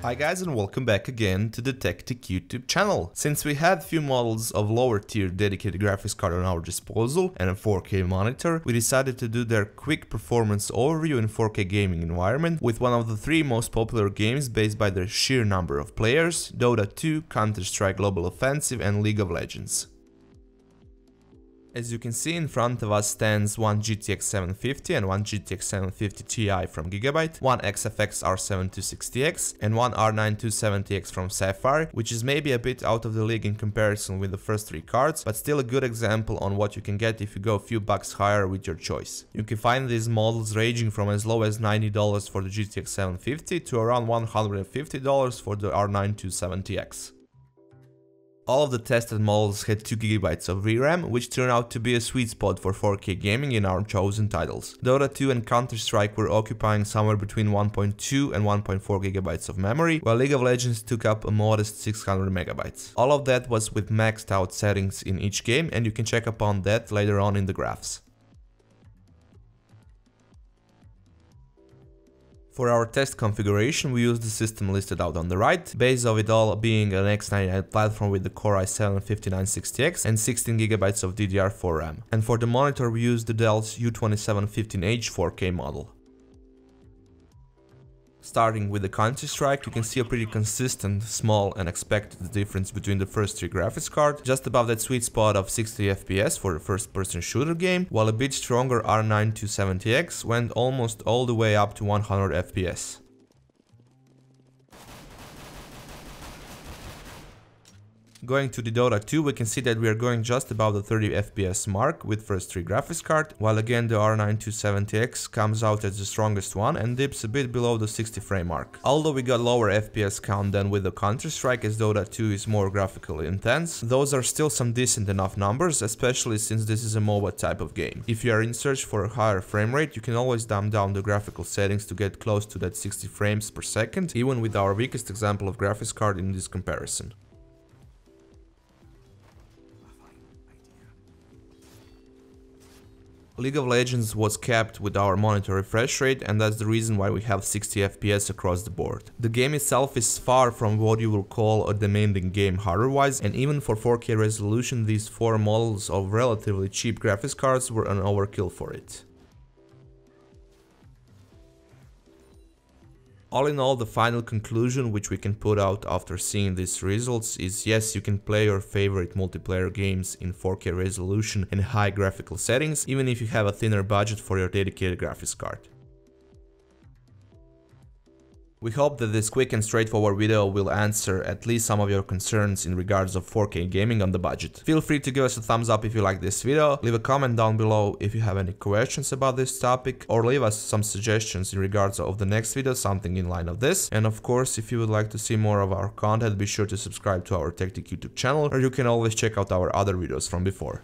Hi guys, and welcome back again to the Tech YouTube channel. Since we had few models of lower tier dedicated graphics card on our disposal and a 4K monitor, we decided to do their quick performance overview in 4K gaming environment with one of the three most popular games based by their sheer number of players: Dota 2, Counter-Strike Global Offensive and League of Legends. As you can see, in front of us stands one GTX 750 and one GTX 750 Ti from Gigabyte, one XFX R7 260X and one R9 270X from Sapphire, which is maybe a bit out of the league in comparison with the first three cards, but still a good example on what you can get if you go a few bucks higher with your choice. You can find these models ranging from as low as $90 for the GTX 750 to around $150 for the R9 270X. All of the tested models had 2GB of VRAM, which turned out to be a sweet spot for 4K gaming in our chosen titles. Dota 2 and Counter-Strike were occupying somewhere between 1.2 and 1.4GB of memory, while League of Legends took up a modest 600MB. All of that was with maxed out settings in each game, and you can check upon that later on in the graphs. For our test configuration, we used the system listed out on the right, base of it all being an X99 platform with the Core i7 5960X and 16GB of DDR4 RAM. And for the monitor, we used the Dell's U2715H 4K model. Starting with the Counter-Strike, you can see a pretty consistent, small and expected difference between the first three graphics cards, just above that sweet spot of 60 FPS for a first-person shooter game, while a bit stronger R9 270X went almost all the way up to 100 FPS. Going to the Dota 2, we can see that we are going just above the 30 FPS mark with first three graphics card, while again the R9 270X comes out as the strongest one and dips a bit below the 60 frame mark. Although we got lower FPS count than with the Counter-Strike, as Dota 2 is more graphically intense, those are still some decent enough numbers, especially since this is a MOBA type of game. If you are in search for a higher frame rate, you can always dumb down the graphical settings to get close to that 60 frames per second, even with our weakest example of graphics card in this comparison. League of Legends was capped with our monitor refresh rate, and that's the reason why we have 60 FPS across the board. The game itself is far from what you will call a demanding game hardware-wise, and even for 4K resolution, these four models of relatively cheap graphics cards were an overkill for it. All in all, the final conclusion which we can put out after seeing these results is yes, you can play your favorite multiplayer games in 4K resolution and high graphical settings, even if you have a thinner budget for your dedicated graphics card. We hope that this quick and straightforward video will answer at least some of your concerns in regards of 4K gaming on the budget. Feel free to give us a thumbs up if you like this video, leave a comment down below if you have any questions about this topic, or leave us some suggestions in regards of the next video, something in line of this. And of course, if you would like to see more of our content, be sure to subscribe to our Tech YouTube channel, or you can always check out our other videos from before.